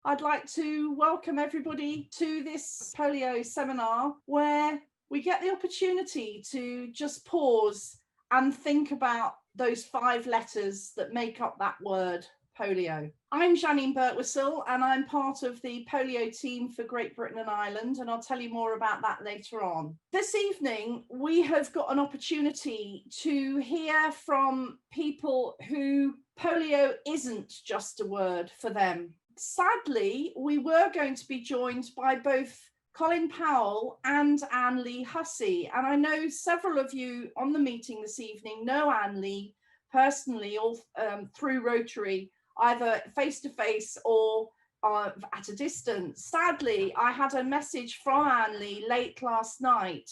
I'd like to welcome everybody to this polio seminar where we get the opportunity to just pause and think about those 5 letters that make up that word, polio. I'm Jannine Birtwistle and I'm part of the polio team for Great Britain and Ireland, and I'll tell you more about that later on. This evening, we have got an opportunity to hear from people who polio isn't just a word for them. Sadly, we were going to be joined by both Colin Powell and Anne-Lee Hussey. And I know several of you on the meeting this evening know Anne-Lee personally, or through Rotary, either face-to-face or at a distance. Sadly, I had a message from Anne-Lee late last night.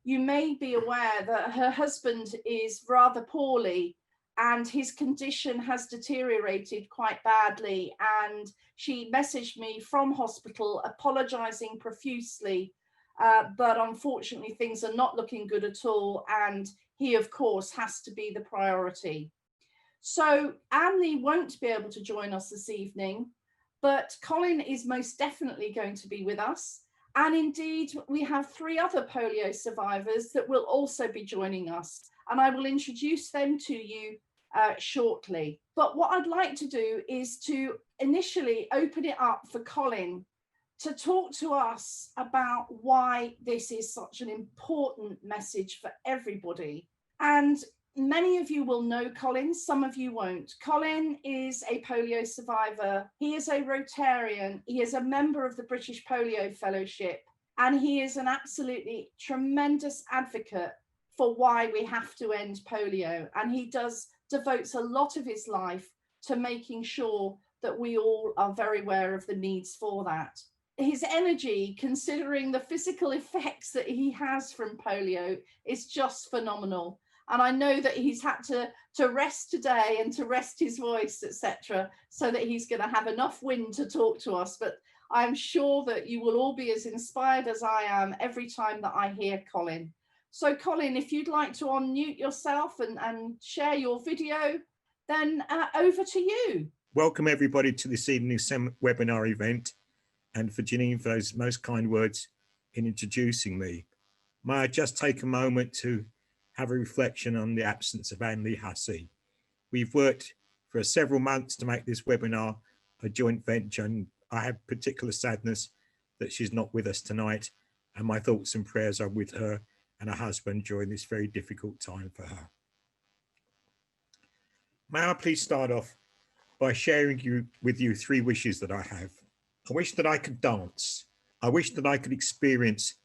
You may be aware that her husband is rather poorly and his condition has deteriorated quite badly. And she messaged me from hospital apologizing profusely, but unfortunately things are not looking good at all. And he, of course, has to be the priority. So Anne-Lee won't be able to join us this evening, but Colin is most definitely going to be with us. And indeed, we have 3 other polio survivors that will also be joining us. And I will introduce them to you shortly. But what I'd like to do is to initially open it up for Colin to talk to us about why this is such an important message for everybody. And many of you will know Colin, some of you won't. Colin is a polio survivor. He is a Rotarian. He is a member of the British Polio Fellowship, and he is an absolutely tremendous advocate for why we have to end polio. And he devotes a lot of his life to making sure that we all are very aware of the needs for that. His energy, considering the physical effects that he has from polio, is just phenomenal. And I know that he's had to rest today and to rest his voice, etc., so that he's going to have enough wind to talk to us. But I'm sure that you will all be as inspired as I am every time that I hear Colin. So Colin, if you'd like to unmute yourself and share your video, then over to you. Welcome everybody to this evening's webinar event, and for Jannine for those most kind words in introducing me. May I just take a moment to have a reflection on the absence of Anne-Lee Hussey. We've worked for several months to make this webinar a joint venture, and I have particular sadness that she's not with us tonight, and my thoughts and prayers are with her and her husband during this very difficult time for her. May I please start off by sharing with you 3 wishes that I have. I wish that I could dance. I wish that I could experience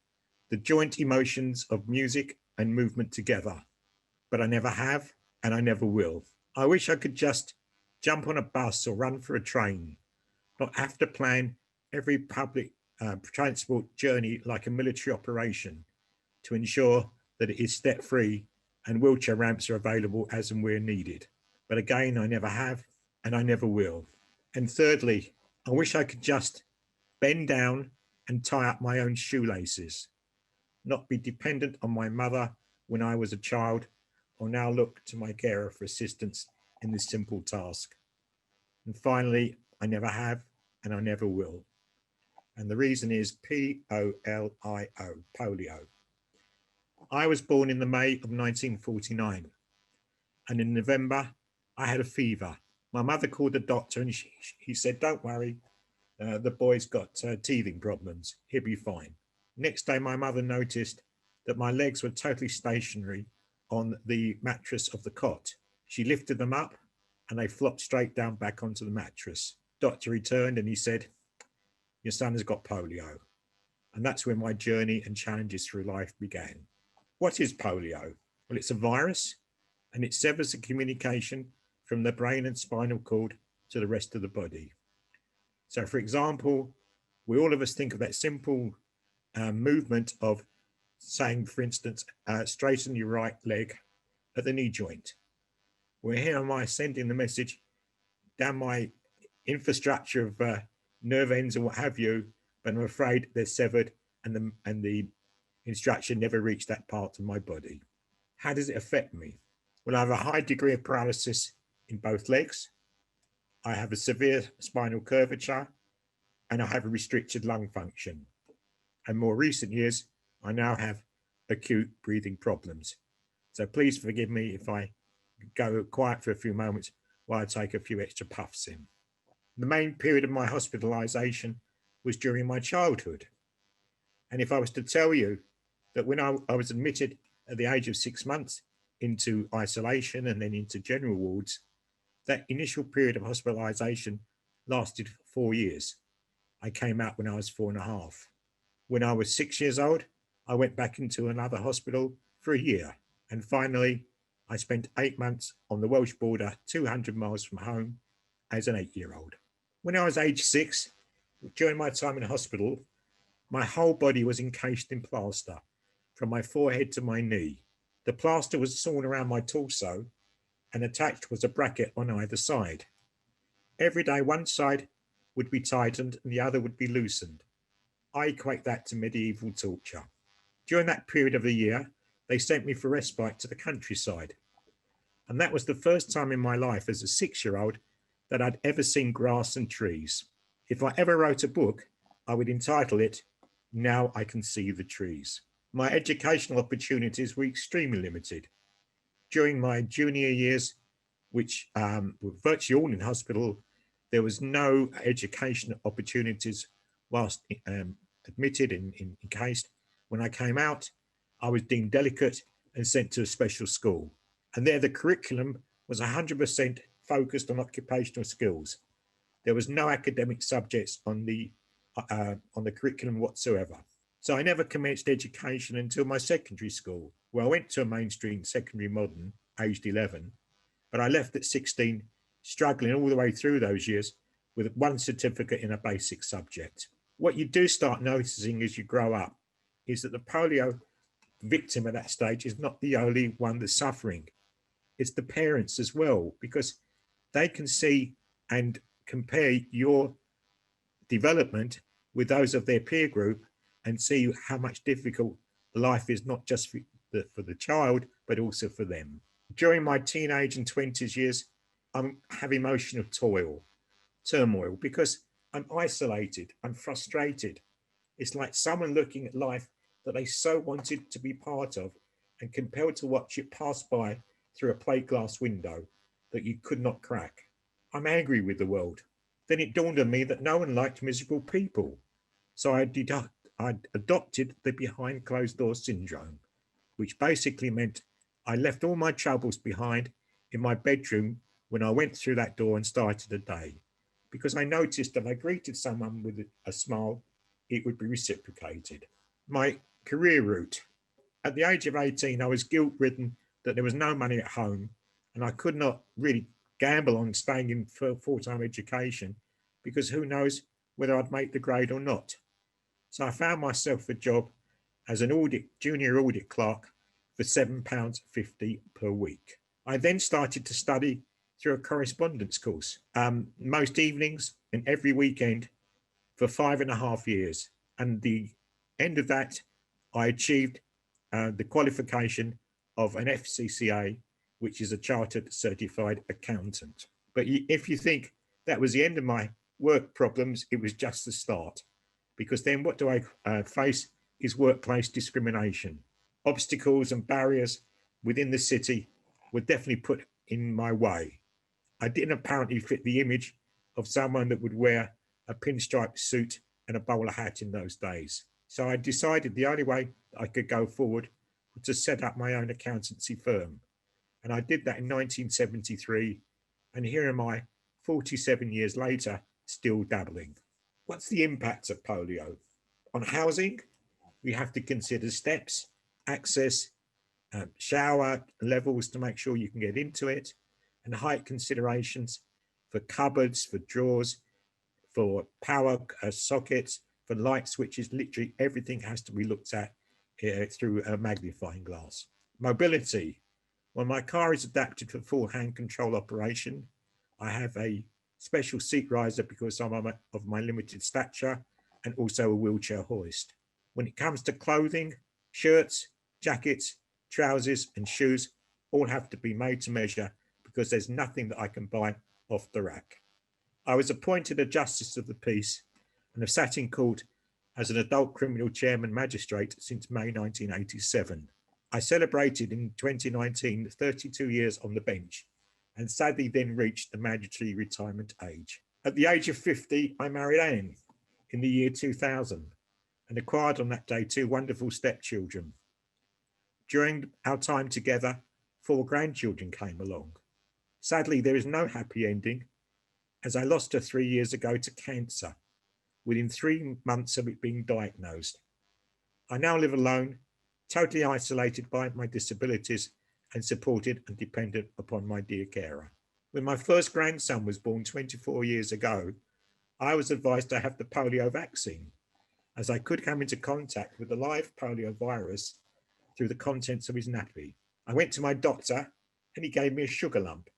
the joint emotions of music and movement together, but I never have and I never will. I wish I could just jump on a bus or run for a train, not have to plan every public transport journey like a military operation, to ensure that it is step-free and wheelchair ramps are available as and where needed. But again, I never have and I never will. And thirdly, I wish I could just bend down and tie up my own shoelaces, not be dependent on my mother when I was a child, or now look to my carer for assistance in this simple task. And finally, I never have and I never will. And the reason is P-O-L-I-O, polio. I was born in the May of 1949, and in November I had a fever. My mother called the doctor and he said, "Don't worry, the boy's got teething problems, he'll be fine." Next day my mother noticed that my legs were totally stationary on the mattress of the cot. She lifted them up and they flopped straight down back onto the mattress. Doctor returned and he said, "Your son has got polio." And that's when my journey and challenges through life began. What is polio? Well, it's a virus and it severs the communication from the brain and spinal cord to the rest of the body. So for example, we all of us think of that simple movement of saying, for instance, straighten your right leg at the knee joint. Well, here am I sending the message down my infrastructure of nerve ends and what have you, but I'm afraid they're severed and the instruction never reached that part of my body. How does it affect me? Well, I have a high degree of paralysis in both legs. I have a severe spinal curvature and I have a restricted lung function. And more recent years, I now have acute breathing problems. So please forgive me if I go quiet for a few moments while I take a few extra puffs in. The main period of my hospitalisation was during my childhood. And if I was to tell you that when I was admitted at the age of 6 months into isolation and then into general wards, that initial period of hospitalisation lasted 4 years. I came out when I was 4.5. When I was 6 years old, I went back into another hospital for a year. And finally, I spent 8 months on the Welsh border, 200 miles from home, as an 8-year-old. When I was age 6, during my time in hospital, my whole body was encased in plaster, from my forehead to my knee. The plaster was sewn around my torso, and attached was a bracket on either side. Every day, one side would be tightened and the other would be loosened. I equate that to medieval torture. During that period of the year, they sent me for respite to the countryside. And that was the first time in my life as a 6-year-old that I'd ever seen grass and trees. If I ever wrote a book, I would entitle it, Now I Can See the Trees. My educational opportunities were extremely limited. During my junior years, which were virtually all in hospital, there was no education opportunities whilst admitted and encased. When I came out, I was deemed delicate and sent to a special school. And there the curriculum was 100% focused on occupational skills. There was no academic subjects on the curriculum whatsoever. So I never commenced education until my secondary school, where I went to a mainstream secondary modern, aged 11, but I left at 16, struggling all the way through those years with one certificate in a basic subject. What you do start noticing as you grow up is that the polio victim at that stage is not the only one that's suffering. It's the parents as well, because they can see and compare your development with those of their peer group and see how much difficult life is, not just for the child, but also for them. During my teenage and 20s years, I have emotional turmoil, because I'm isolated, I'm frustrated. It's like someone looking at life that they so wanted to be part of and compelled to watch it pass by through a plate glass window that you could not crack. I'm angry with the world. Then it dawned on me that no one liked miserable people. So I adopted the behind closed door syndrome, which basically meant I left all my troubles behind in my bedroom when I went through that door and started a day, because I noticed that if I greeted someone with a smile, it would be reciprocated. My career route. At the age of 18, I was guilt-ridden that there was no money at home, and I could not really gamble on staying in full-time education, because who knows whether I'd make the grade or not. So I found myself a job as an junior audit clerk for £7.50 per week. I then started to study through a correspondence course, most evenings and every weekend for 5.5 years. And the end of that, I achieved the qualification of an FCCA, which is a chartered certified accountant. But if you think that was the end of my work problems, it was just the start. Because then what do I face is workplace discrimination. Obstacles and barriers within the city were definitely put in my way. I didn't apparently fit the image of someone that would wear a pinstripe suit and a bowler hat in those days. So I decided the only way I could go forward was to set up my own accountancy firm. And I did that in 1973. And here am I, 47 years later, still dabbling. What's the impact of polio? On housing, we have to consider steps, access, shower levels to make sure you can get into it, and height considerations for cupboards, for drawers, for power sockets, for light switches. Literally everything has to be looked at through a magnifying glass. Mobility. Well, my car is adapted for full hand control operation. I have a special seat riser because I'm of my limited stature, and also a wheelchair hoist. When it comes to clothing, shirts, jackets, trousers and shoes all have to be made to measure, because there's nothing that I can buy off the rack. I was appointed a Justice of the Peace and have sat in court as an adult criminal chairman magistrate since May 1987. I celebrated in 2019 32 years on the bench and sadly then reached the mandatory retirement age. At the age of 50, I married Anne in the year 2000 and acquired on that day 2 wonderful stepchildren. During our time together, 4 grandchildren came along. Sadly, there is no happy ending, as I lost her 3 years ago to cancer, within 3 months of it being diagnosed. I now live alone, totally isolated by my disabilities and supported and dependent upon my dear carer. When my first grandson was born 24 years ago, I was advised to have the polio vaccine, as I could come into contact with the live polio virus through the contents of his nappy. I went to my doctor and he gave me a sugar lump,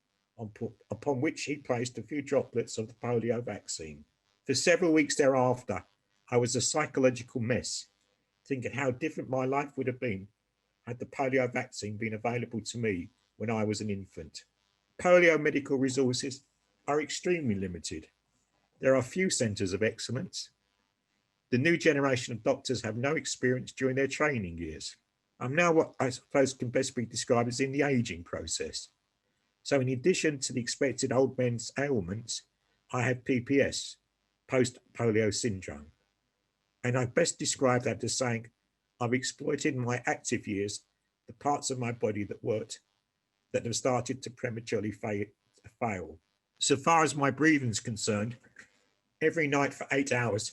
upon which he placed a few droplets of the polio vaccine. For several weeks thereafter, I was a psychological mess, thinking how different my life would have been had the polio vaccine been available to me when I was an infant. Polio medical resources are extremely limited. There are few centres of excellence. The new generation of doctors have no experience during their training years. I'm now what I suppose can best be described as in the ageing process. So in addition to the expected old men's ailments, I have PPS, post-polio syndrome. And I best describe that as saying I've exploited in my active years the parts of my body that have started to prematurely fail. So far as my breathing is concerned, every night for 8 hours,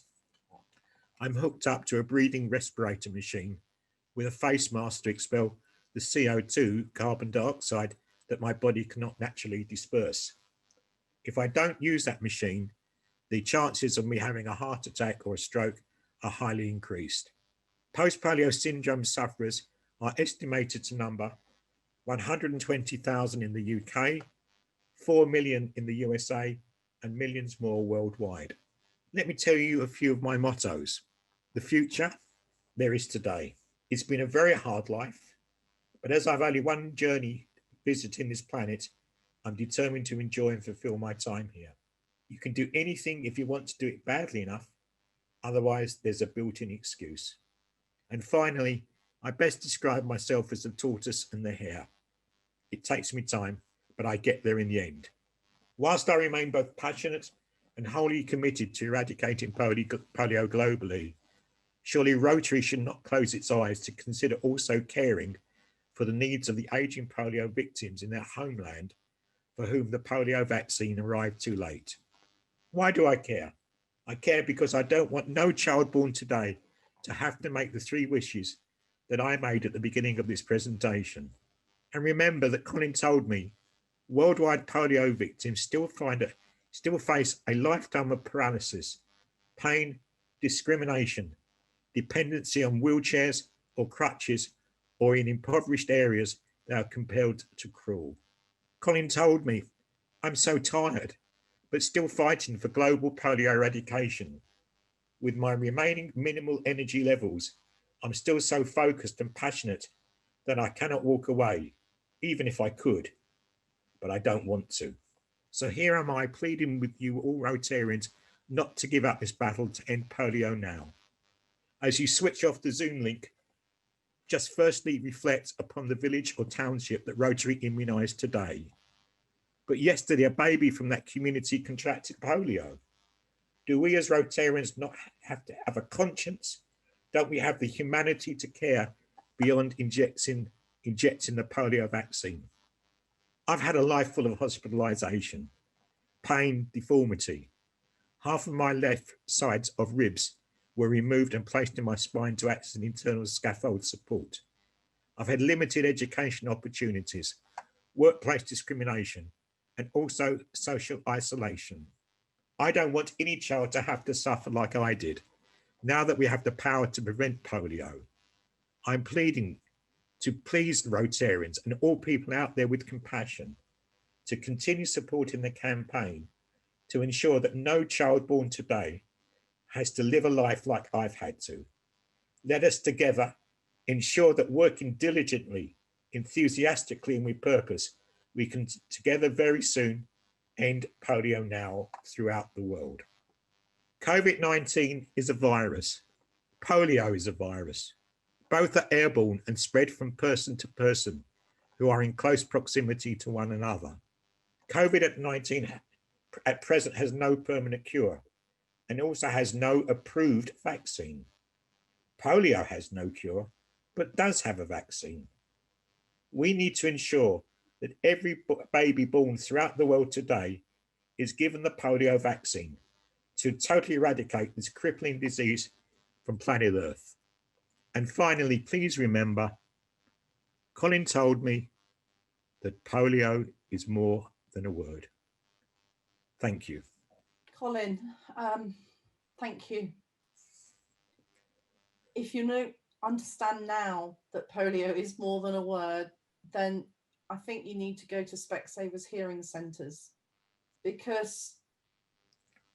I'm hooked up to a breathing respirator machine with a face mask to expel the CO2, carbon dioxide, that my body cannot naturally disperse. If I don't use that machine, the chances of me having a heart attack or a stroke are highly increased. Post-polio syndrome sufferers are estimated to number 120,000 in the UK, 4 million in the USA, and millions more worldwide. Let me tell you a few of my mottos. The future, there is today. It's been a very hard life, but as I've only one journey visiting this planet, I'm determined to enjoy and fulfill my time here. You can do anything if you want to do it badly enough, otherwise there's a built-in excuse. And finally, I best describe myself as the tortoise and the hare. It takes me time, but I get there in the end. Whilst I remain both passionate and wholly committed to eradicating polio globally, surely Rotary should not close its eyes to consider also caring for the needs of the aging polio victims in their homeland for whom the polio vaccine arrived too late. Why do I care? I care because I don't want no child born today to have to make the 3 wishes that I made at the beginning of this presentation. And remember that Colin told me worldwide polio victims still face a lifetime of paralysis, pain, discrimination, dependency on wheelchairs or crutches, or in impoverished areas they are compelled to crawl. Colin told me, I'm so tired, but still fighting for global polio eradication. With my remaining minimal energy levels, I'm still so focused and passionate that I cannot walk away, even if I could, but I don't want to. So here am I pleading with you all Rotarians not to give up this battle to end polio now. As you switch off the Zoom link, just firstly reflect upon the village or township that Rotary immunised today. But yesterday, a baby from that community contracted polio. Do we as Rotarians not have to have a conscience? Don't we have the humanity to care beyond injecting the polio vaccine? I've had a life full of hospitalisation, pain, deformity. Half of my left sides of ribs were removed and placed in my spine to act as an internal scaffold support. I've had limited education opportunities, workplace discrimination, and also social isolation. I don't want any child to have to suffer like I did. Now that we have the power to prevent polio, I'm pleading to please Rotarians and all people out there with compassion to continue supporting the campaign to ensure that no child born today has to live a life like I've had to. Let us together ensure that working diligently, enthusiastically and with purpose, we can together very soon end polio now throughout the world. COVID-19 is a virus. Polio is a virus. Both are airborne and spread from person to person who are in close proximity to one another. COVID-19 at present has no permanent cure and also has no approved vaccine. Polio has no cure, but does have a vaccine. We need to ensure that every baby born throughout the world today is given the polio vaccine to totally eradicate this crippling disease from planet Earth. And finally, please remember, Colin told me that polio is more than a word. Thank you. Colin, thank you. If you understand now that polio is more than a word, then I think you need to go to Specsavers hearing centres, because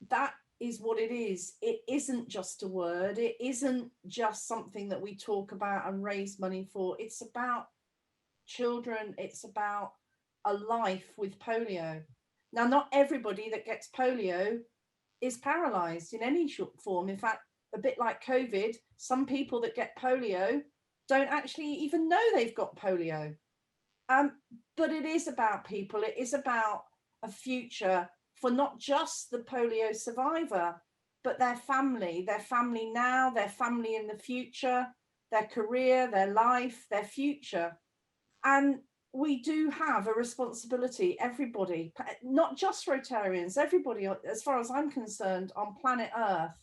that is what it is. It isn't just a word. It isn't just something that we talk about and raise money for. It's about children. It's about a life with polio. Now, not everybody that gets polio is paralysed in any form. In fact, a bit like COVID, some people that get polio don't actually even know they've got polio. But it is about people. It is about a future for not just the polio survivor, but their family now, their family in the future, their career, their life, their future. And we do have a responsibility, everybody, not just Rotarians, everybody, as far as I'm concerned, on planet Earth,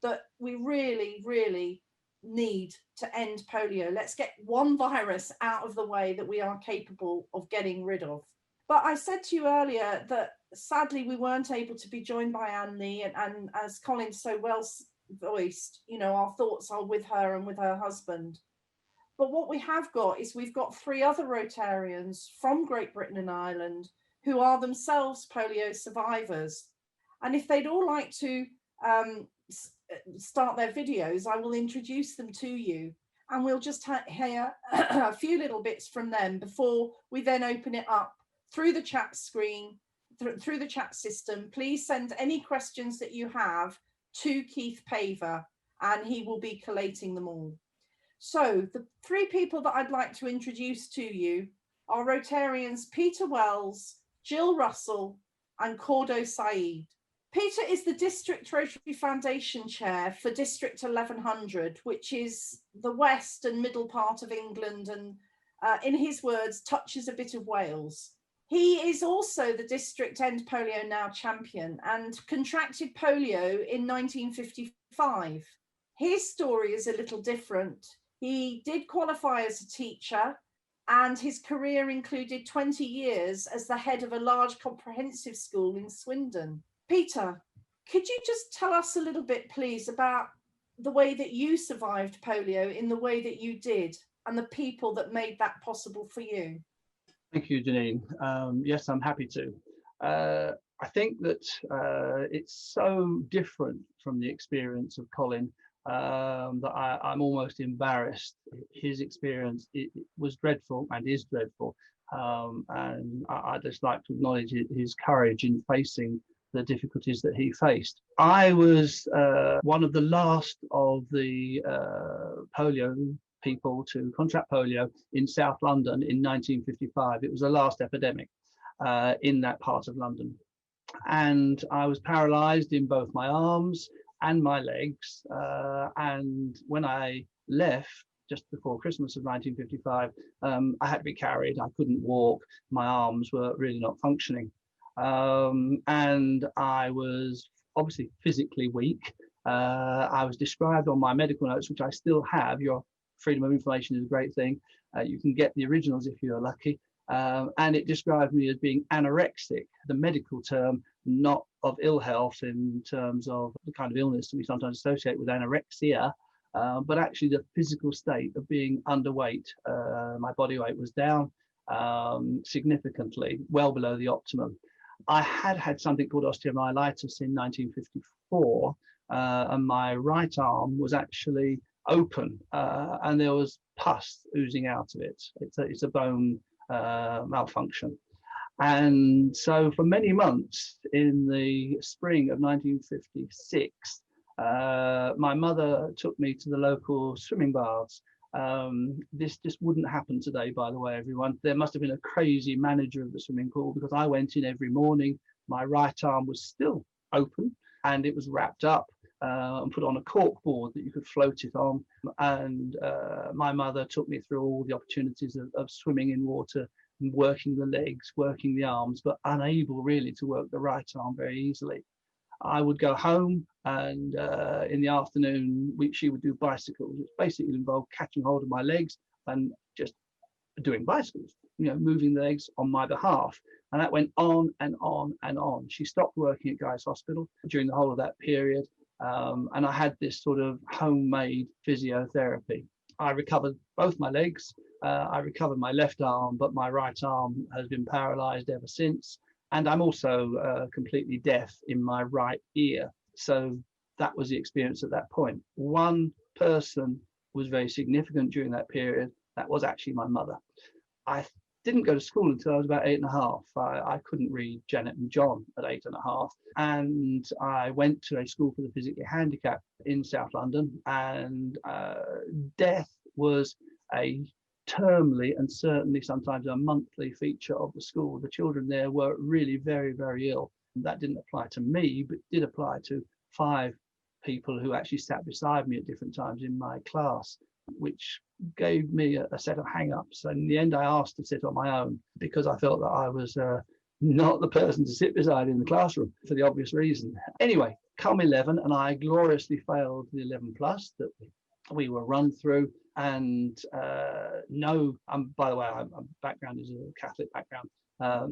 that we really, really need to end polio. Let's get one virus out of the way that we are capable of getting rid of. But I said to you earlier that sadly we weren't able to be joined by Annie, and as Colin so well voiced, you know, our thoughts are with her and with her husband. But what we have got is we've got 3 other Rotarians from Great Britain and Ireland who are themselves polio survivors. And if they'd all like to start their videos, I will introduce them to you, and we'll just hear a few little bits from them before we then open it up through the chat screen, through the chat system. Please send any questions that you have to Keith Paver, and he will be collating them all. So the 3 people that I'd like to introduce to you are Rotarians Peter Wells, Gill Russell, and Kordo Saeed. Peter is the District Rotary Foundation Chair for District 1100, which is the west and middle part of England, and in his words, touches a bit of Wales. He is also the District End Polio Now champion and contracted polio in 1955. His story is a little different. He did qualify as a teacher, and his career included 20 years as the head of a large comprehensive school in Swindon. Peter, could you just tell us a little bit, please, about the way that you survived polio in the way that you did, and the people that made that possible for you? Thank you, Jannine. Yes, I'm happy to. I think that it's so different from the experience of Colin that I'm almost embarrassed. His experience it was dreadful and is dreadful, and I just like to acknowledge his courage in facing the difficulties that he faced. I was one of the last of the polio people to contract polio in South London in 1955. It was the last epidemic in that part of London. And I was paralysed in both my arms and my legs. And when I left just before Christmas of 1955, I had to be carried. I couldn't walk. My arms were really not functioning. And I was obviously physically weak. I was described on my medical notes, which I still have. Your freedom of information is a great thing. You can get the originals if you're lucky. And it described me as being anorexic, the medical term, not of ill health in terms of the kind of illness that we sometimes associate with anorexia, but actually the physical state of being underweight. My body weight was down significantly, well below the optimum. I had something called osteomyelitis in 1954, and my right arm was actually open, and there was pus oozing out of it. It's a bone malfunction. And so for many months in the spring of 1956, my mother took me to the local swimming baths. This just wouldn't happen today, by the way, everyone. There must have been a crazy manager of the swimming pool, because I went in every morning. My right arm was still open and it was wrapped up and put on a cork board that you could float it on. And my mother took me through all the opportunities of swimming in water, and working the legs, working the arms, but unable really to work the right arm very easily. I would go home, and in the afternoon, she would do bicycles, which basically involved catching hold of my legs and just doing bicycles, moving the legs on my behalf. And that went on and on and on. She stopped working at Guy's Hospital during the whole of that period. And I had this sort of homemade physiotherapy. I recovered both my legs. I recovered my left arm, but my right arm has been paralyzed ever since. And I'm also completely deaf in my right ear. So that was the experience at that point. One person was very significant during that period. That was actually my mother. I didn't go to school until I was about 8.5. I couldn't read Janet and John at 8.5. And I went to a school for the physically handicapped in South London. And death was a termly and certainly sometimes a monthly feature of the school. The children there were really very, very ill. That didn't apply to me, but did apply to 5 people who actually sat beside me at different times in my class, which gave me a set of hang-ups. And in the end, I asked to sit on my own because I felt that I was not the person to sit beside in the classroom for the obvious reason. Anyway, come 11, and I gloriously failed the 11 plus that we were run through. And by the way, my background is a Catholic background.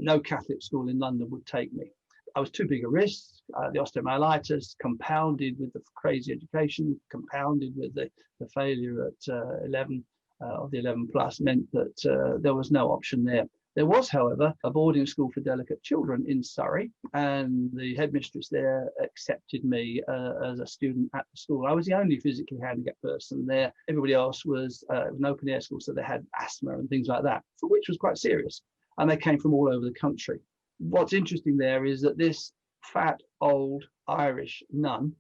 No Catholic school in London would take me. I was too big a risk. The osteomyelitis, compounded with the crazy education, compounded with the failure at 11 of the 11 plus, meant that there was no option there. There was, however, a boarding school for delicate children in Surrey, and the headmistress there accepted me as a student at the school. I was the only physically handicapped person there. Everybody else was an open air school, so they had asthma and things like that, for which was quite serious. And they came from all over the country. What's interesting there is that this fat, old Irish nun,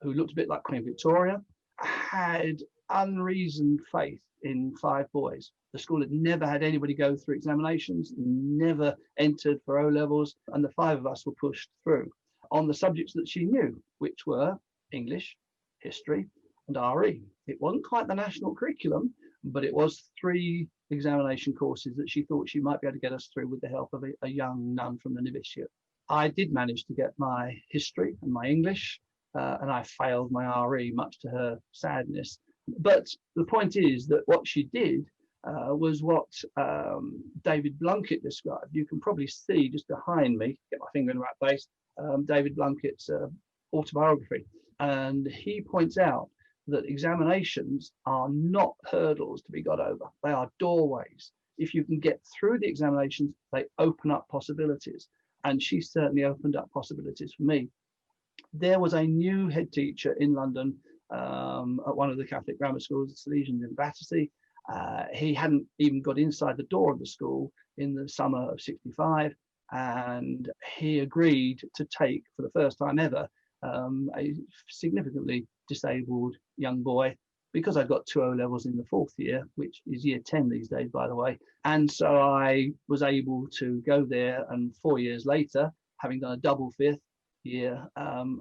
who looked a bit like Queen Victoria, had unreasoned faith in 5 boys. The school had never had anybody go through examinations, never entered for O-levels, and the 5 of us were pushed through on the subjects that she knew, which were English, history, and RE. It wasn't quite the national curriculum, but it was 3 examination courses that she thought she might be able to get us through with the help of a young nun from the novitiate. I did manage to get my history and my English, and I failed my RE, much to her sadness. But the point is that what she did was what David Blunkett described. You can probably see just behind me, get my finger in the right place, David Blunkett's autobiography. And he points out that examinations are not hurdles to be got over. They are doorways. If you can get through the examinations, they open up possibilities. And she certainly opened up possibilities for me. There was a new head teacher in London at one of the Catholic grammar schools, the Salesians in Battersea. He hadn't even got inside the door of the school in the summer of '65, and he agreed to take, for the first time ever, a significantly disabled young boy, because I got 2 O-levels in the 4th year, which is year 10 these days, by the way. And so I was able to go there, and 4 years later, having done a double 5th year,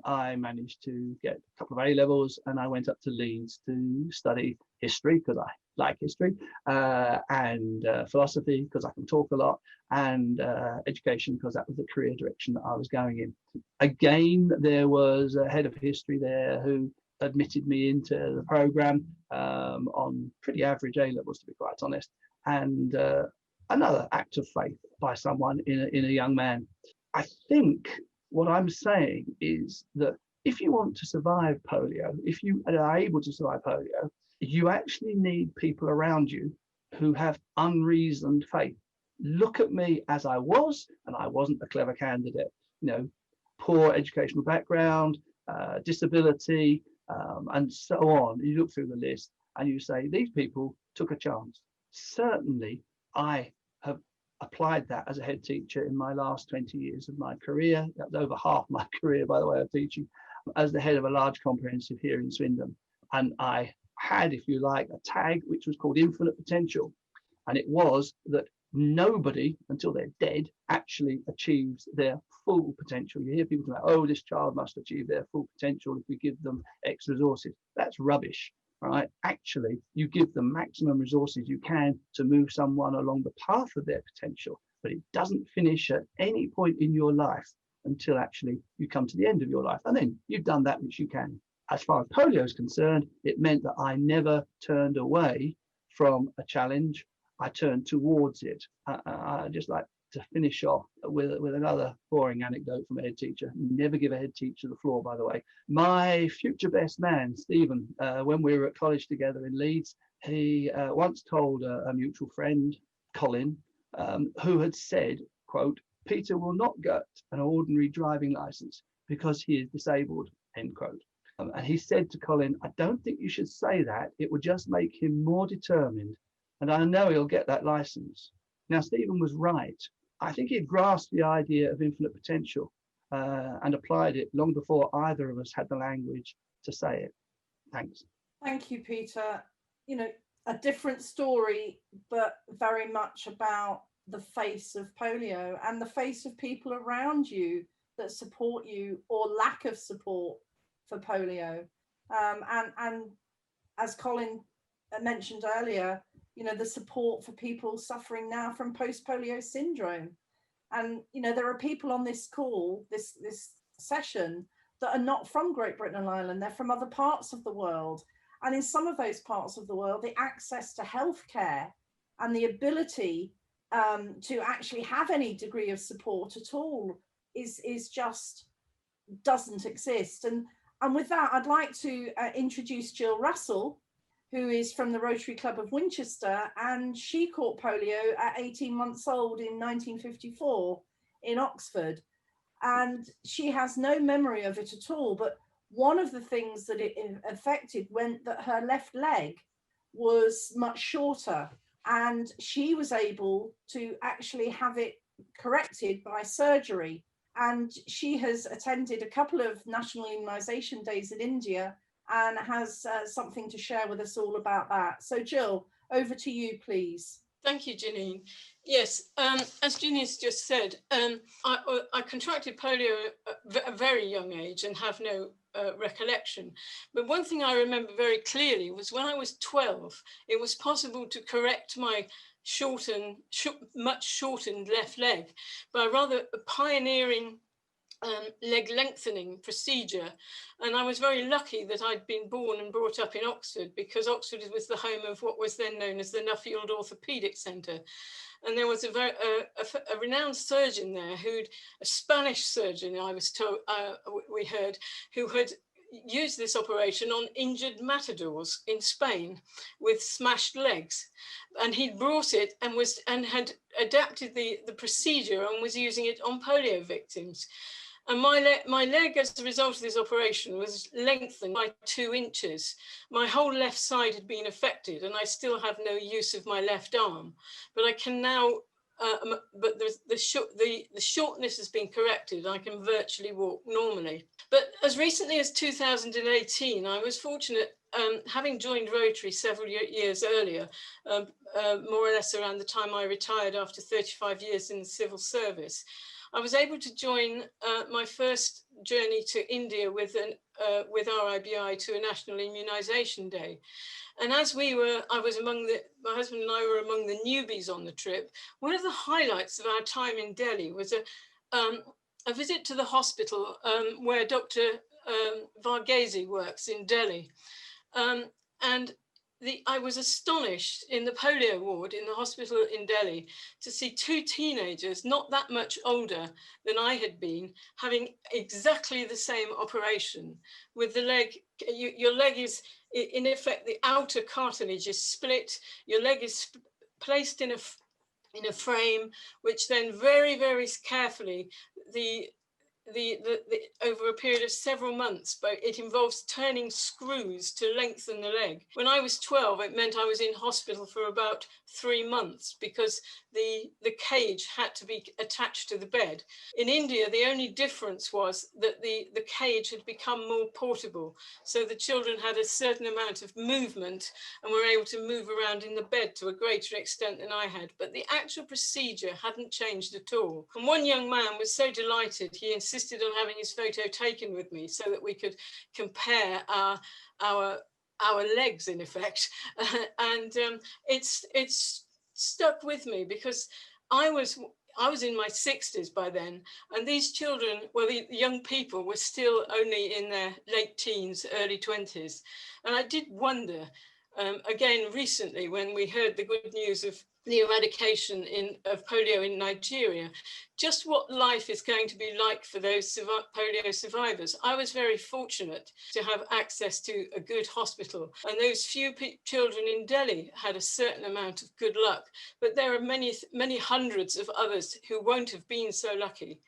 I managed to get a couple of A-levels, and I went up to Leeds to study history, because I like history, and philosophy, because I can talk a lot, and education, because that was the career direction that I was going in. Again, there was a head of history there who admitted me into the program on pretty average A-levels, to be quite honest, and another act of faith by someone in a young man. I think what I'm saying is that if you want to survive polio, if you are able to survive polio, you actually need people around you who have unreasoned faith. Look at me as I was, and I wasn't a clever candidate. Poor educational background, disability, and so on. You look through the list and you say, these people took a chance. Certainly, I have applied that as a head teacher in my last 20 years of my career. That was over half my career, by the way, of teaching, as the head of a large comprehensive here in Swindon. And I had, if you like, a tag which was called infinite potential. And it was that nobody, until they're dead, actually achieves their full potential. You hear people say, oh, this child must achieve their full potential if we give them X resources. That's rubbish. Right? Actually, you give them maximum resources you can to move someone along the path of their potential, but it doesn't finish at any point in your life until actually you come to the end of your life. And then you've done that which you can. As far as polio is concerned, it meant that I never turned away from a challenge. I turned towards it. I just like to finish off with another boring anecdote from a head teacher. Never give a head teacher the floor, by the way. My future best man, Stephen, when we were at college together in Leeds, he once told a mutual friend, Colin, who had said, quote, Peter will not get an ordinary driving license because he is disabled, end quote. And he said to Colin, I don't think you should say that. It would just make him more determined. And I know he'll get that license. Now, Stephen was right. I think he grasped the idea of infinite potential and applied it long before either of us had the language to say it. Thanks. Thank you, Peter. You know, a different story, but very much about the face of polio and the face of people around you that support you or lack of support for polio. And as Colin mentioned earlier, you know, the support for people suffering now from post-polio syndrome. And, you know, there are people on this call, this session, that are not from Great Britain and Ireland. They're from other parts of the world. And in some of those parts of the world, the access to healthcare and the ability to actually have any degree of support at all is just doesn't exist. And with that, I'd like to introduce Gill Russell, who is from the Rotary Club of Winchester, and she caught polio at 18 months old in 1954 in Oxford. And she has no memory of it at all, but one of the things that it affected meant that her left leg was much shorter, and she was able to actually have it corrected by surgery. And she has attended a couple of national immunisation days in India and has something to share with us all about that. So Gill, over to you, please. Thank you, Jannine. Yes, as Jannine's just said, I contracted polio at a very young age and have no recollection. But one thing I remember very clearly was when I was 12, it was possible to correct my much shortened left leg by rather a pioneering leg lengthening procedure. And I was very lucky that I'd been born and brought up in Oxford, because Oxford was the home of what was then known as the Nuffield Orthopaedic Centre. And there was a renowned surgeon there, a Spanish surgeon, I was told, we heard, who had used this operation on injured matadors in Spain with smashed legs. And he'd brought it and had adapted the procedure and was using it on polio victims. And my leg, as a result of this operation, was lengthened by 2 inches. My whole left side had been affected, and I still have no use of my left arm. But I can now, but the shortness has been corrected. I can virtually walk normally. But as recently as 2018, I was fortunate, having joined Rotary several years earlier, more or less around the time I retired after 35 years in the civil service. I was able to join my first journey to India with RIBI to a national immunisation day. And as my husband and I were among the newbies on the trip, one of the highlights of our time in Delhi was a visit to the hospital where Dr. Varghese works in Delhi. And I was astonished in the polio ward in the hospital in Delhi to see 2 teenagers, not that much older than I had been, having exactly the same operation. With the leg, your leg is, in effect, the outer cartilage is split, your leg is placed in a frame, which then very, very carefully, the over a period of several months, but it involves turning screws to lengthen the leg. When I was 12, it meant I was in hospital for about 3 months because the cage had to be attached to the bed. In India, the only difference was that the cage had become more portable, so the children had a certain amount of movement and were able to move around in the bed to a greater extent than I had, but the actual procedure hadn't changed at all. And one young man was so delighted, he insisted on having his photo taken with me so that we could compare our legs, in effect. And it's stuck with me because I was in my 60s by then, and these children, well, the young people were still only in their late teens, early 20s. And I did wonder, again, recently, when we heard the good news of the eradication of polio in Nigeria, just what life is going to be like for those polio survivors. I was very fortunate to have access to a good hospital, and those few children in Delhi had a certain amount of good luck, but there are many, many hundreds of others who won't have been so lucky.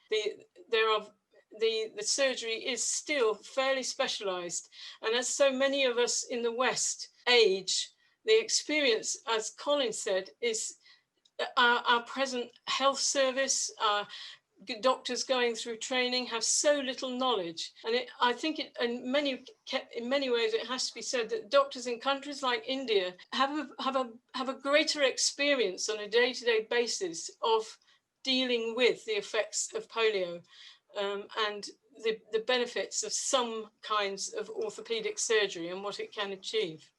The surgery is still fairly specialized, and as so many of us in the West age, the experience, as Colin said, is our present health service, doctors going through training have so little knowledge. And I think in many ways, it has to be said that doctors in countries like India have a greater experience on a day-to-day basis of dealing with the effects of polio and the benefits of some kinds of orthopedic surgery and what it can achieve.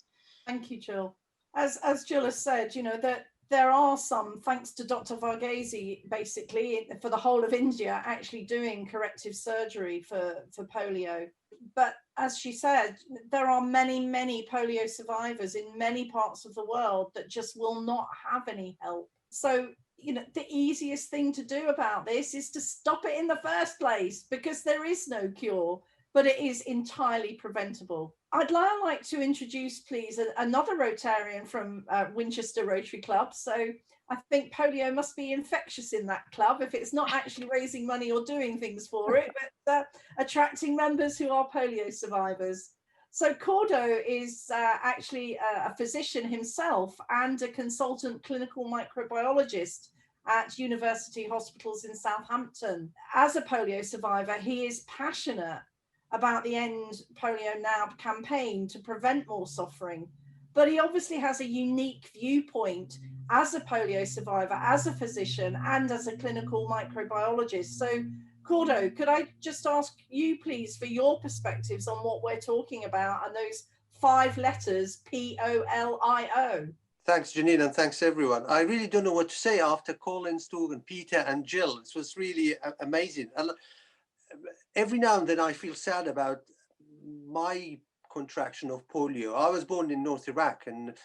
Thank you, Jill. As Jill has said, you know, that there are some, thanks to Dr. Varghese, basically, for the whole of India, actually doing corrective surgery for polio. But as she said, there are many, many polio survivors in many parts of the world that just will not have any help. So, you know, the easiest thing to do about this is to stop it in the first place, because there is no cure, but it is entirely preventable. I'd like to introduce, please, another Rotarian from Winchester Rotary Club. So I think polio must be infectious in that club if it's not actually raising money or doing things for it, but attracting members who are polio survivors. So Kordo is actually a physician himself and a consultant clinical microbiologist at university hospitals in Southampton. As a polio survivor, he is passionate about the End Polio Now campaign to prevent more suffering. But he obviously has a unique viewpoint as a polio survivor, as a physician, and as a clinical microbiologist. So, Kordo, could I just ask you, please, for your perspectives on what we're talking about and those 5 letters, P-O-L-I-O? Thanks, Jannine, and thanks, everyone. I really don't know what to say after Colin, Stu, and Peter, and Jill. This was really amazing. And every now and then I feel sad about my contraction of polio. I was born in North Iraq, and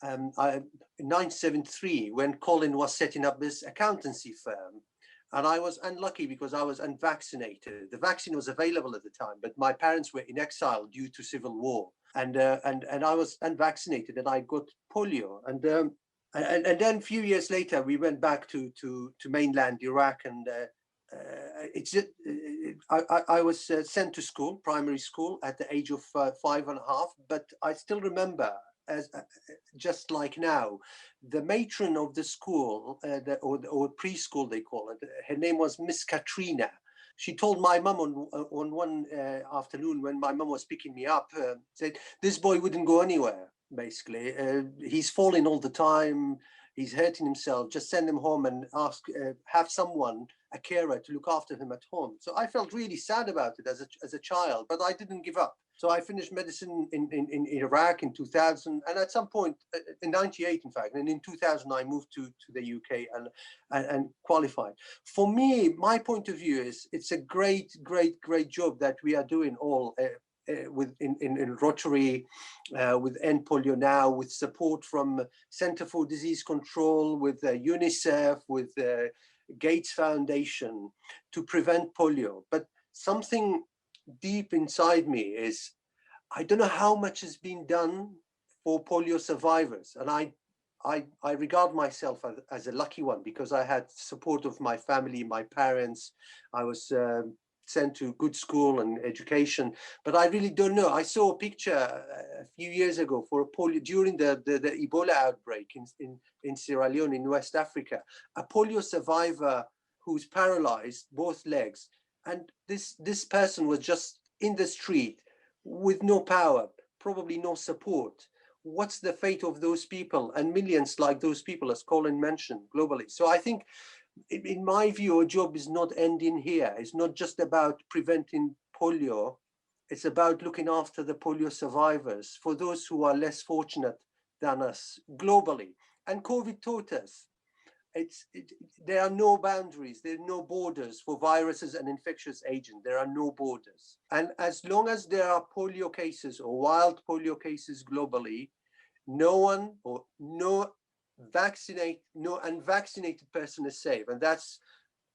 in 1973, when Colin was setting up this accountancy firm, and I was unlucky because I was unvaccinated. The vaccine was available at the time, but my parents were in exile due to civil war, and I was unvaccinated, and I got polio. And then a few years later, we went back to mainland Iraq, and I was sent to school, primary school, at the age of 5.5. But I still remember, as just like now, the matron of the school, or preschool they call it. Her name was Miss Katrina. She told my mum on one afternoon when my mum was picking me up, said, "This boy wouldn't go anywhere. Basically, he's falling all the time. He's hurting himself. Just send him home and have someone, a carer, to look after him at home." So I felt really sad about it as a child, but I didn't give up. So I finished medicine in Iraq in 2000, and at some point in 98, in fact, and in 2000 I moved to the UK and qualified. For me, my point of view is it's a great job that we are doing all in Rotary, with End Polio Now, with support from Center for Disease Control, with UNICEF, with Gates Foundation, to prevent polio. But something deep inside me is, I don't know how much has been done for polio survivors, and I regard myself as a lucky one, because I had support of my family, my parents. I was sent to good school and education, but I really don't know. I saw a picture a few years ago for a polio during the Ebola outbreak in Sierra Leone in West Africa, a polio survivor who's paralyzed both legs, and this person was just in the street with no power, probably no support. What's the fate of those people and millions like those people, as Colin mentioned, globally? So I think, in my view, our job is not ending here. It's not just about preventing polio. It's about looking after the polio survivors, for those who are less fortunate than us globally. And COVID taught us, there are no boundaries, there are no borders for viruses and infectious agents. There are no borders. And as long as there are polio cases or wild polio cases globally, no unvaccinated person is safe. And that's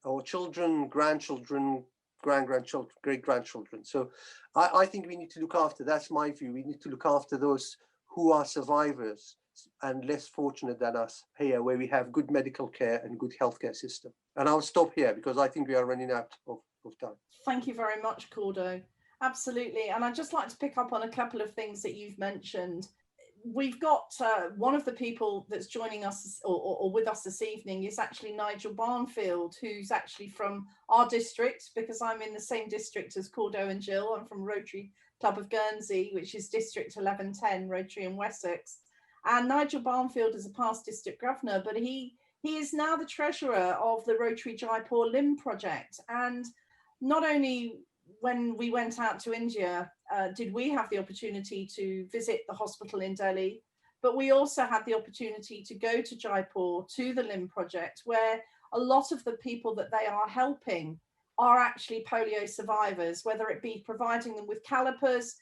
our children, grandchildren, great-grandchildren, great-grandchildren. So I think we need to look after, that's my view, we need to look after those who are survivors and less fortunate than us here, where we have good medical care and good healthcare system. And I'll stop here because I think we are running out of time. Thank you very much, Kordo. Absolutely. And I'd just like to pick up on a couple of things that you've mentioned. We've got one of the people that's joining us or with us this evening is actually Nigel Barnfield, who's actually from our district, because I'm in the same district as Kordo and Gill. I'm from Rotary Club of Guernsey, which is District 1110, Rotary in Wessex. And Nigel Barnfield is a past district governor, but he is now the treasurer of the Rotary Jaipur Limb project. And not only when we went out to India, did we have the opportunity to visit the hospital in Delhi, but we also had the opportunity to go to Jaipur, to the Limb project, where a lot of the people that they are helping are actually polio survivors, whether it be providing them with calipers,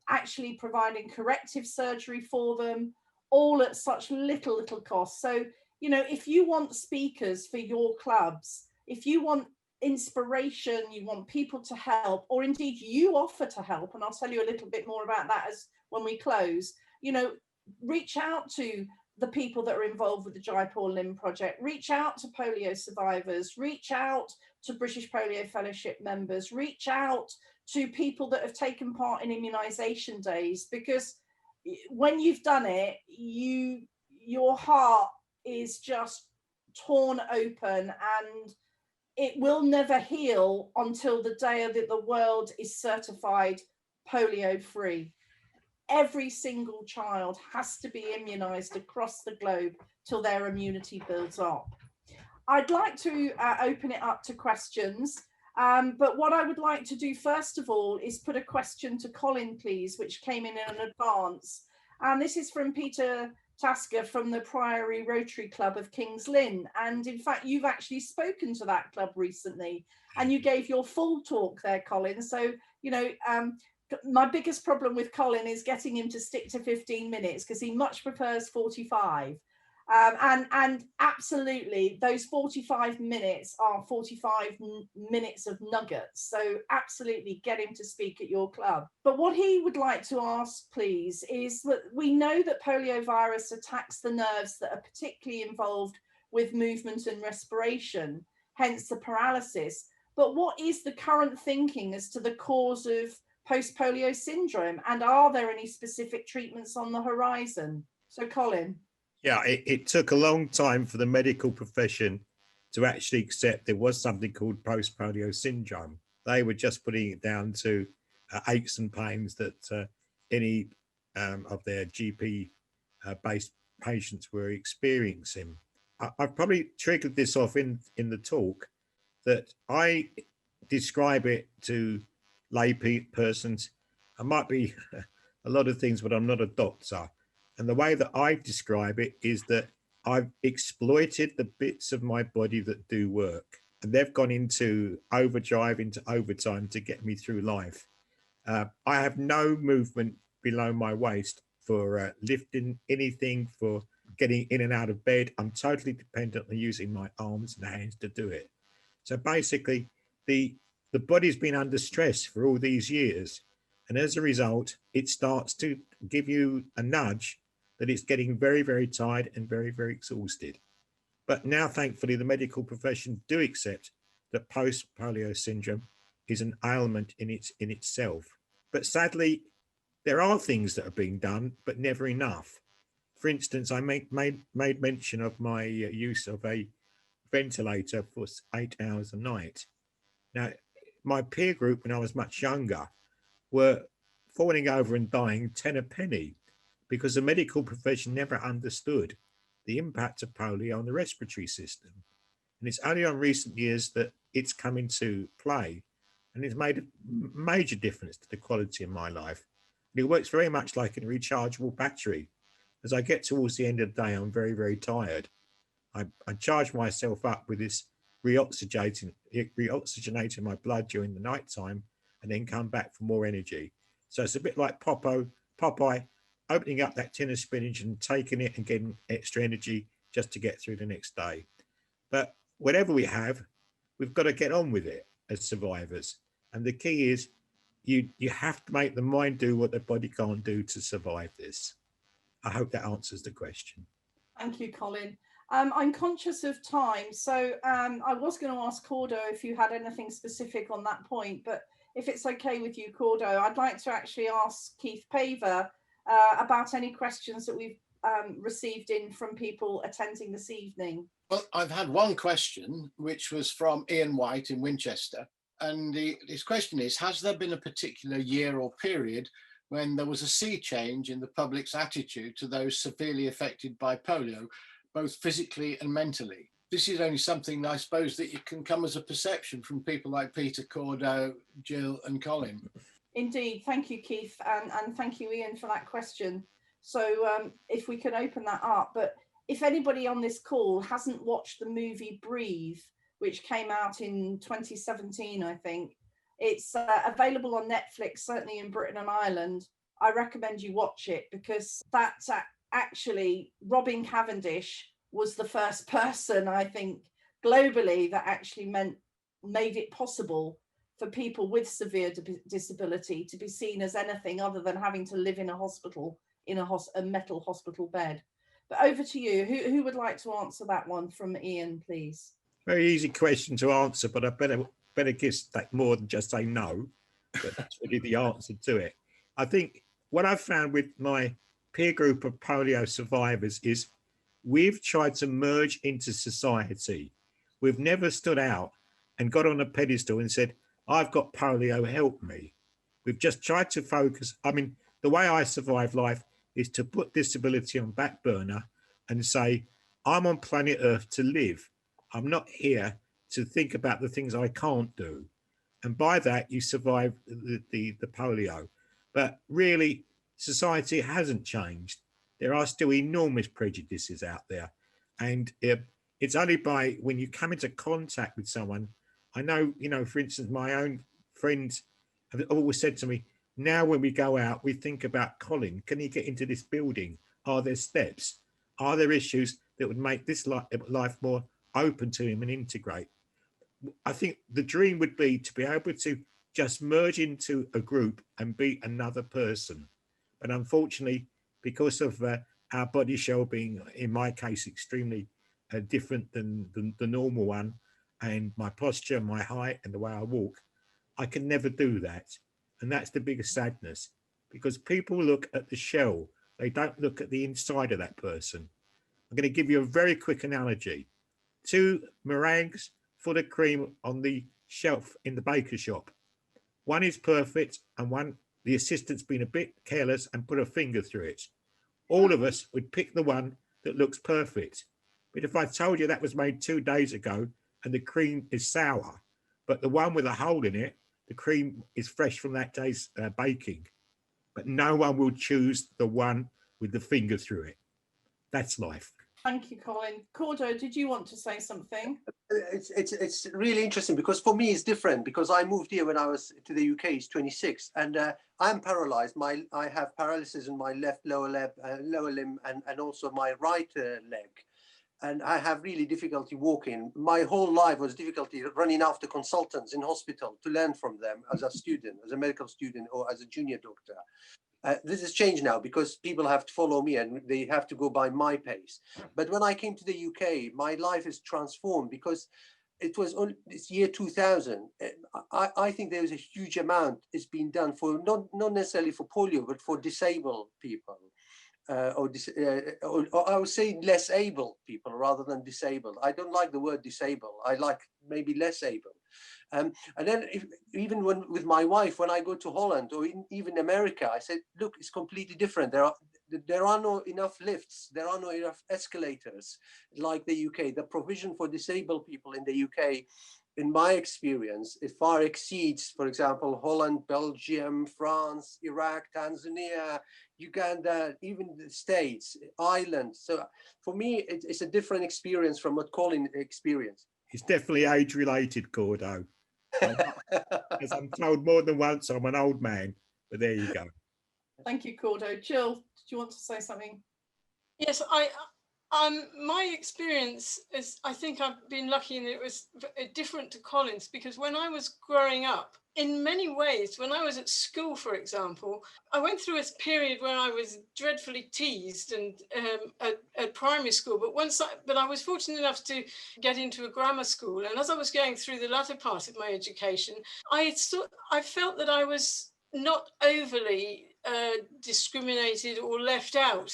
actually providing corrective surgery for them, all at such little cost. So, you know, if you want speakers for your clubs, if you want inspiration, you want people to help, or indeed you offer to help, and I'll tell you a little bit more about that as when we close, you know, reach out to the people that are involved with the Jaipur Limb project, reach out to polio survivors, reach out to British Polio Fellowship members, reach out to people that have taken part in immunisation days, because when you've done it, your heart is just torn open, and it will never heal until the day that the world is certified polio free. Every single child has to be immunised across the globe till their immunity builds up. I'd like to open it up to questions, but what I would like to do first of all is put a question to Colin, please, which came in advance. And this is from Peter Tasker from the Priory Rotary Club of King's Lynn. And in fact, you've actually spoken to that club recently and you gave your full talk there, Colin. So, you know, my biggest problem with Colin is getting him to stick to 15 minutes because he much prefers 45. And absolutely, those 45 minutes are 45 minutes of nuggets. So absolutely get him to speak at your club. But what he would like to ask, please, is that we know that poliovirus attacks the nerves that are particularly involved with movement and respiration, hence the paralysis. But what is the current thinking as to the cause of post-polio syndrome? And are there any specific treatments on the horizon? So, Colin. Yeah, it took a long time for the medical profession to actually accept there was something called post-polio syndrome. They were just putting it down to aches and pains that any of their GP-based patients were experiencing. I've probably triggered this off in the talk that I describe it to lay persons. I might be a lot of things, but I'm not a doctor. And the way that I describe it is that I've exploited the bits of my body that do work, and they've gone into overdrive, into overtime to get me through life. I have no movement below my waist for lifting anything, for getting in and out of bed. I'm totally dependent on using my arms and hands to do it. So basically, the body's been under stress for all these years. And as a result, it starts to give you a nudge that it's getting very, very tired and very, very exhausted. But now, thankfully, the medical profession do accept that post-polio syndrome is an ailment in itself. But sadly, there are things that are being done, but never enough. For instance, I made mention of my use of a ventilator for 8 hours a night. Now, my peer group when I was much younger were falling over and dying 10 a penny because the medical profession never understood the impact of polio on the respiratory system. And it's only on recent years that it's come into play, and it's made a major difference to the quality of my life. And it works very much like a rechargeable battery. As I get towards the end of the day, I'm very, very tired. I charge myself up with this reoxygenating my blood during the night time, and then come back for more energy. So it's a bit like Popeye opening up that tin of spinach and taking it and getting extra energy just to get through the next day. But whatever we have, we've got to get on with it as survivors. And the key is you have to make the mind do what the body can't do to survive this. I hope that answers the question. Thank you, Colin. I'm conscious of time, so I was going to ask Kordo if you had anything specific on that point, but if it's okay with you, Kordo, I'd like to actually ask Keith Paver about any questions that we've received in from people attending this evening. Well, I've had one question, which was from Ian White in Winchester. And his question is, has there been a particular year or period when there was a sea change in the public's attitude to those severely affected by polio, both physically and mentally? This is only something, I suppose, that it can come as a perception from people like Peter, Kordo, Gill and Colin. Indeed. Thank you, Keith. And thank you, Ian, for that question. So if we can open that up. But if anybody on this call hasn't watched the movie Breathe, which came out in 2017, I think, it's available on Netflix, certainly in Britain and Ireland. I recommend you watch it because that's actually Robin Cavendish was the first person, I think, globally that actually made it possible for people with severe disability to be seen as anything other than having to live in a hospital, in a metal hospital bed. But over to you. Who would like to answer that one from Ian, please? Very easy question to answer, but I better give that more than just say no. But that's really the answer to it. I think what I've found with my peer group of polio survivors is we've tried to merge into society. We've never stood out and got on a pedestal and said, I've got polio, help me. We've just tried to focus. I mean, the way I survive life is to put disability on back burner and say, I'm on planet Earth to live. I'm not here to think about the things I can't do. And by that, you survive the polio. But really, society hasn't changed. There are still enormous prejudices out there. And it's only by when you come into contact with someone. I know, for instance, my own friends have always said to me, now when we go out, we think about Colin. Can he get into this building? Are there steps? Are there issues that would make this life more open to him and integrate? I think the dream would be to be able to just merge into a group and be another person. But unfortunately, because of our body shell being, in my case, extremely different than the normal one, and my posture, my height, and the way I walk, I can never do that. And that's the biggest sadness, because people look at the shell. They don't look at the inside of that person. I'm going to give you a very quick analogy. 2 meringues full of cream on the shelf in the baker shop. One is perfect, and one, the assistant's been a bit careless and put a finger through it. All of us would pick the one that looks perfect. But if I told you that was made 2 days ago and the cream is sour, but the one with a hole in it, the cream is fresh from that day's baking, but no one will choose the one with the finger through it. That's life. Thank you, Colin. Kordo, did you want to say something? It's really interesting because for me it's different because I moved here when I was to the UK. It's 26, and I'm paralyzed. I have paralysis in my left lower limb and also my right leg, and I have really difficulty walking. My whole life was difficulty running after consultants in hospital to learn from them as a student, as a medical student, or as a junior doctor. This has changed now because people have to follow me and they have to go by my pace. But when I came to the UK, my life is transformed because it was only this year 2000. I think there is a huge amount is being done for not necessarily for polio, but for disabled people. Or I would say less able people rather than disabled. I don't like the word disabled. I like maybe less able. And then even with my wife, when I go to Holland or even America, I said, look, it's completely different. There are no enough lifts. There are no enough escalators like the UK. The provision for disabled people in the UK, in my experience, it far exceeds, for example, Holland, Belgium, France, Iraq, Tanzania, Uganda, even the States, Ireland. So for me, it's a different experience from what Colin experienced. It's definitely age-related, Kordo. As I'm told more than once, I'm an old man, but there you go. Thank you, Kordo. Jill, did you want to say something? Yes, my experience is, I think I've been lucky and it was different to Colin's, because when I was growing up, in many ways, when I was at school, for example, I went through a period where I was dreadfully teased and at primary school. But I was fortunate enough to get into a grammar school, and as I was going through the latter part of my education, I felt that I was not overly discriminated or left out.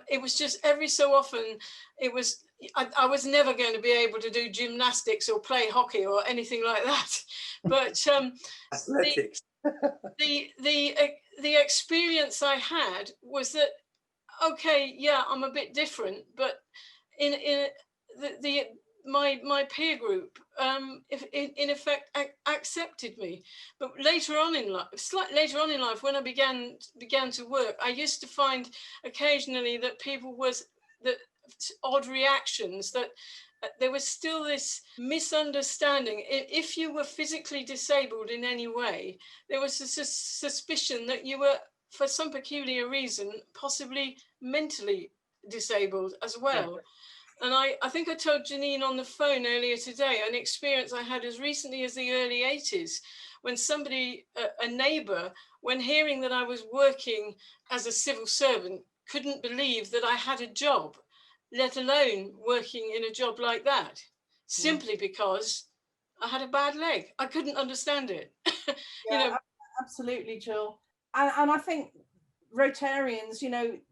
It was just every so often, I was never going to be able to do gymnastics or play hockey or anything like that. But athletics. the experience I had was that, okay, yeah, I'm a bit different, but my peer group, in effect, accepted me. But later on in life, when I began to work, I used to find occasionally that that odd reactions, that there was still this misunderstanding. If you were physically disabled in any way, there was a suspicion that you were, for some peculiar reason, possibly mentally disabled as well. And I think I told Jannine on the phone earlier today an experience I had as recently as the early 80s, when somebody, a neighbour, when hearing that I was working as a civil servant, couldn't believe that I had a job, let alone working in a job like that, simply because I had a bad leg. I couldn't understand it. Yeah, absolutely, Jill. And I think Rotarians,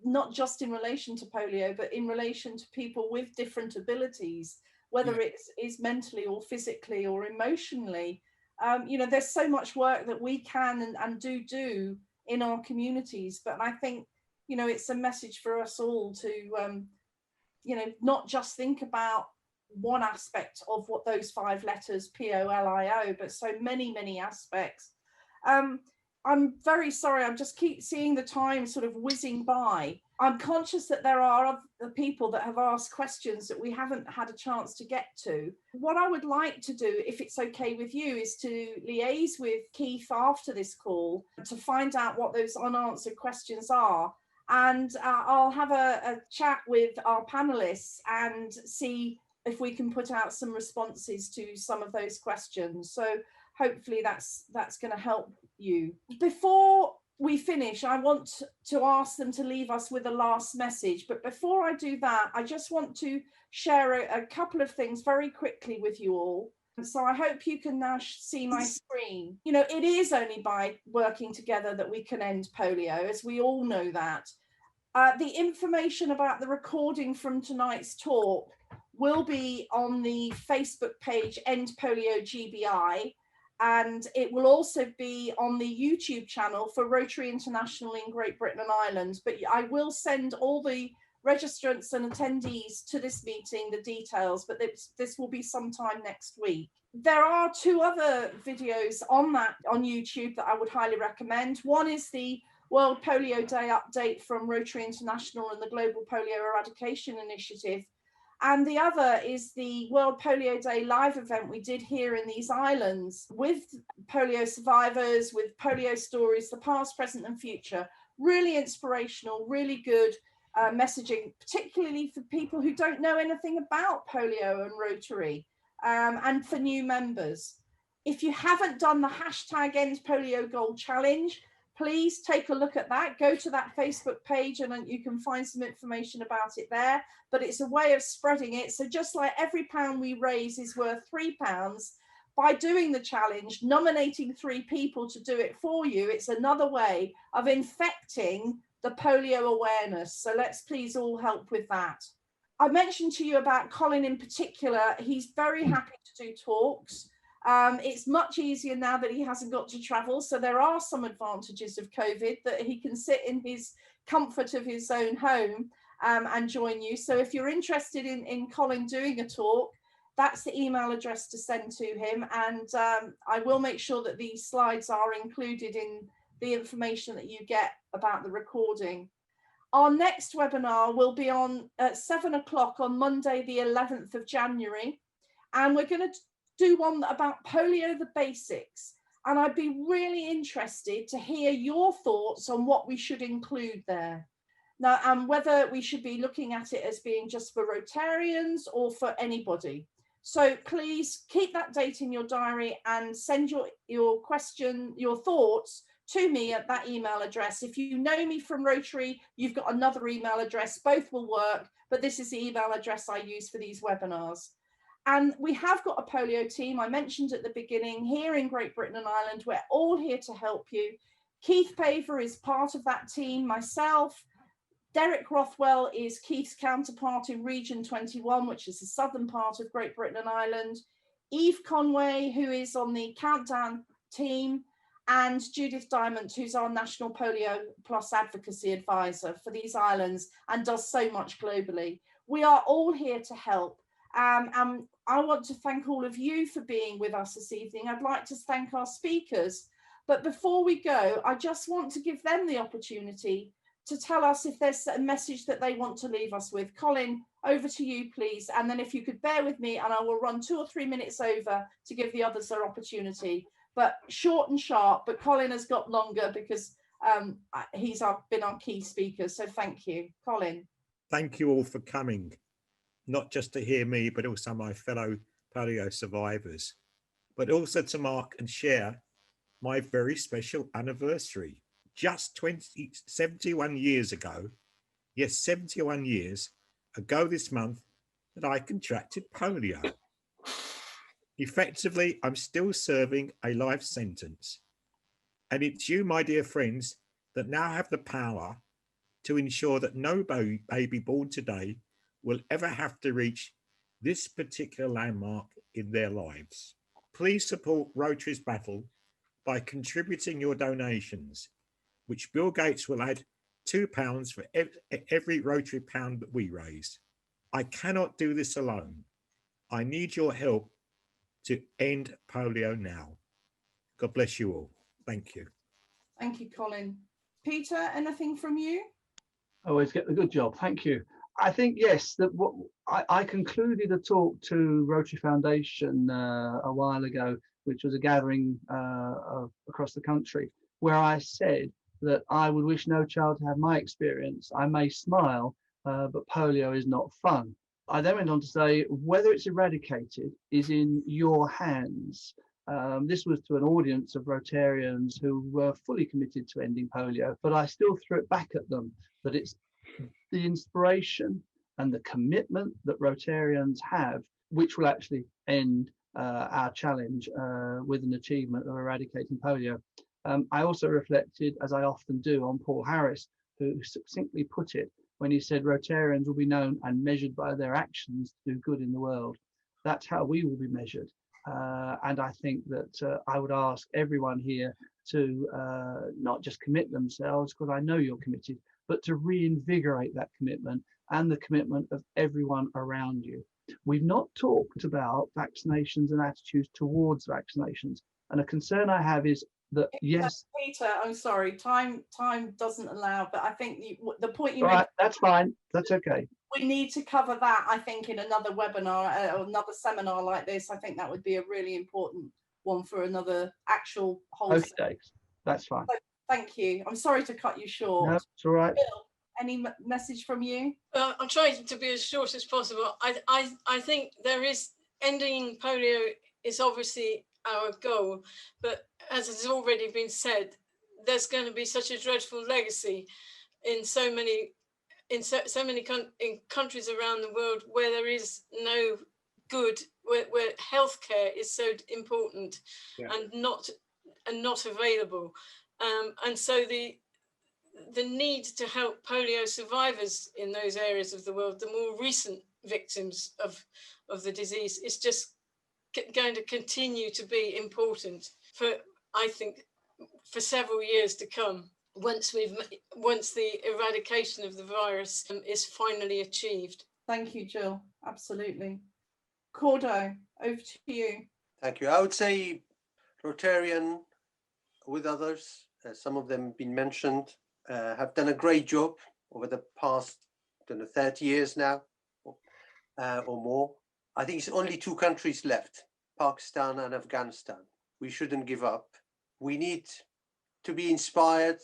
not just in relation to polio, but in relation to people with different abilities, whether it's mentally or physically or emotionally, there's so much work that we can and do in our communities. But I think, it's a message for us all to, not just think about one aspect of what those 5 letters, POLIO, but so many aspects. I'm very sorry, I just keep seeing the time sort of whizzing by. I'm conscious that there are other people that have asked questions that we haven't had a chance to get to. What I would like to do, if it's okay with you, is to liaise with Keith after this call to find out what those unanswered questions are. And I'll have a chat with our panelists and see if we can put out some responses to some of those questions. So hopefully that's going to help you. Before we finish, I want to ask them to leave us with a last message. But before I do that, I just want to share a couple of things very quickly with you all. So I hope you can now see my screen. It is only by working together that we can end polio, as we all know that. The information about the recording from tonight's talk will be on the Facebook page End Polio GB&I, and it will also be on the YouTube channel for Rotary International in Great Britain and Ireland. But I will send all the registrants and attendees to this meeting the details, but this will be sometime next week. There are 2 other videos on YouTube that I would highly recommend. One is the World Polio Day update from Rotary International and the Global Polio Eradication Initiative. And the other is the World Polio Day live event we did here in these islands with polio survivors, with polio stories, the past, present and future. Really inspirational, really good messaging, particularly for people who don't know anything about polio and Rotary, and for new members. If you haven't done the hashtag End Polio Gold Challenge, please take a look at that. Go to that Facebook page and you can find some information about it there. But it's a way of spreading it. So just like every pound we raise is worth £3, by doing the challenge, nominating 3 people to do it for you, it's another way of infecting the polio awareness. So let's please all help with that. I mentioned to you about Colin in particular. He's very happy to do talks. It's much easier now that he hasn't got to travel. So there are some advantages of COVID, that he can sit in his comfort of his own home and join you. So if you're interested in Colin doing a talk, that's the email address to send to him. And I will make sure that these slides are included in the information that you get about the recording. Our next webinar will be on at 7 o'clock on Monday, the 11th of January. And we're going to do one about polio, the basics. And I'd be really interested to hear your thoughts on what we should include there. Now, and whether we should be looking at it as being just for Rotarians or for anybody. So please keep that date in your diary and send your question, your thoughts to me at that email address. If you know me from Rotary, you've got another email address. Both will work, but this is the email address I use for these webinars. And we have got a polio team, I mentioned at the beginning, here in Great Britain and Ireland. We're all here to help you. Keith Paver is part of that team, myself. Derek Rothwell is Keith's counterpart in Region 21, which is the southern part of Great Britain and Ireland. Eve Conway, who is on the Countdown team, and Judith Diamond, who's our National Polio Plus Advocacy Advisor for these islands and does so much globally. We are all here to help. And I want to thank all of you for being with us this evening. I'd like to thank our speakers. But before we go, I just want to give them the opportunity to tell us if there's a message that they want to leave us with. Colin, over to you, please. And then if you could bear with me, and I will run 2 or 3 minutes over to give the others their opportunity. But short and sharp, but Colin has got longer because he's been our key speaker. So thank you, Colin. Thank you all for coming, not just to hear me, but also my fellow polio survivors, but also to mark and share my very special anniversary. Just 71 years ago, yes, 71 years ago this month, that I contracted polio. Effectively, I'm still serving a life sentence. And it's you, my dear friends, that now have the power to ensure that no baby born today will ever have to reach this particular landmark in their lives. Please support Rotary's battle by contributing your donations, which Bill Gates will add £2 for every Rotary pound that we raise. I cannot do this alone. I need your help to end polio now. God bless you all. Thank you. Thank you, Colin. Peter, anything from you? Always get the good job. Thank you. I think, yes, that what I concluded a talk to Rotary Foundation a while ago, which was a gathering across the country, where I said that I would wish no child to have my experience. I may smile, but polio is not fun. I then went on to say whether it's eradicated is in your hands. This was to an audience of Rotarians who were fully committed to ending polio, but I still threw it back at them that it's the inspiration and the commitment that Rotarians have, which will actually end our challenge with an achievement of eradicating polio. I also reflected, as I often do, on Paul Harris, who succinctly put it when he said Rotarians will be known and measured by their actions to do good in the world. That's how we will be measured. And I think that I would ask everyone here to not just commit themselves, because I know you're committed, but to reinvigorate that commitment and the commitment of everyone around you. We've not talked about vaccinations and attitudes towards vaccinations. And a concern I have is that, yes. Peter, I'm sorry, time doesn't allow, but I think the point you made. Right, that's fine, that's okay. We need to cover that, I think, in another webinar or another seminar like this. I think that would be a really important one for another actual whole. Okay, that's fine. So, thank you. I'm sorry to cut you short. No, it's all right. Bill, any message from you? I'm trying to be as short as possible. I think there is ending polio is obviously our goal, but as has already been said, there's going to be such a dreadful legacy in so many countries around the world where there is no good, where healthcare is so important and not available, and so the need to help polio survivors in those areas of the world, the more recent victims of the disease, is just going to continue to be important for, I think, for several years to come, once the eradication of the virus is finally achieved. Thank you, Jill. Absolutely. Kordo, over to you. Thank you. I would say Rotarian, with others, some of them been mentioned, have done a great job over the past 30 years now, or more. I think it's only 2 countries left, Pakistan and Afghanistan. We shouldn't give up. We need to be inspired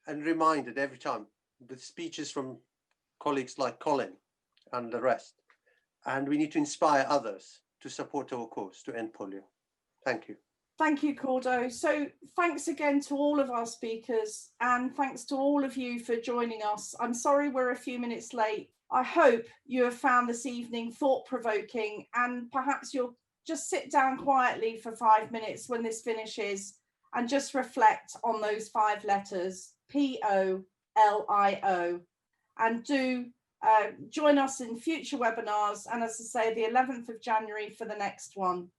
and reminded every time with speeches from colleagues like Colin and the rest. And we need to inspire others to support our cause to end polio. Thank you. Thank you, Kordo. So thanks again to all of our speakers, and thanks to all of you for joining us. I'm sorry we're a few minutes late. I hope you have found this evening thought-provoking, and perhaps you'll just sit down quietly for 5 minutes when this finishes and just reflect on those 5 letters, POLIO, and do join us in future webinars. And as I say, the 11th of January for the next one.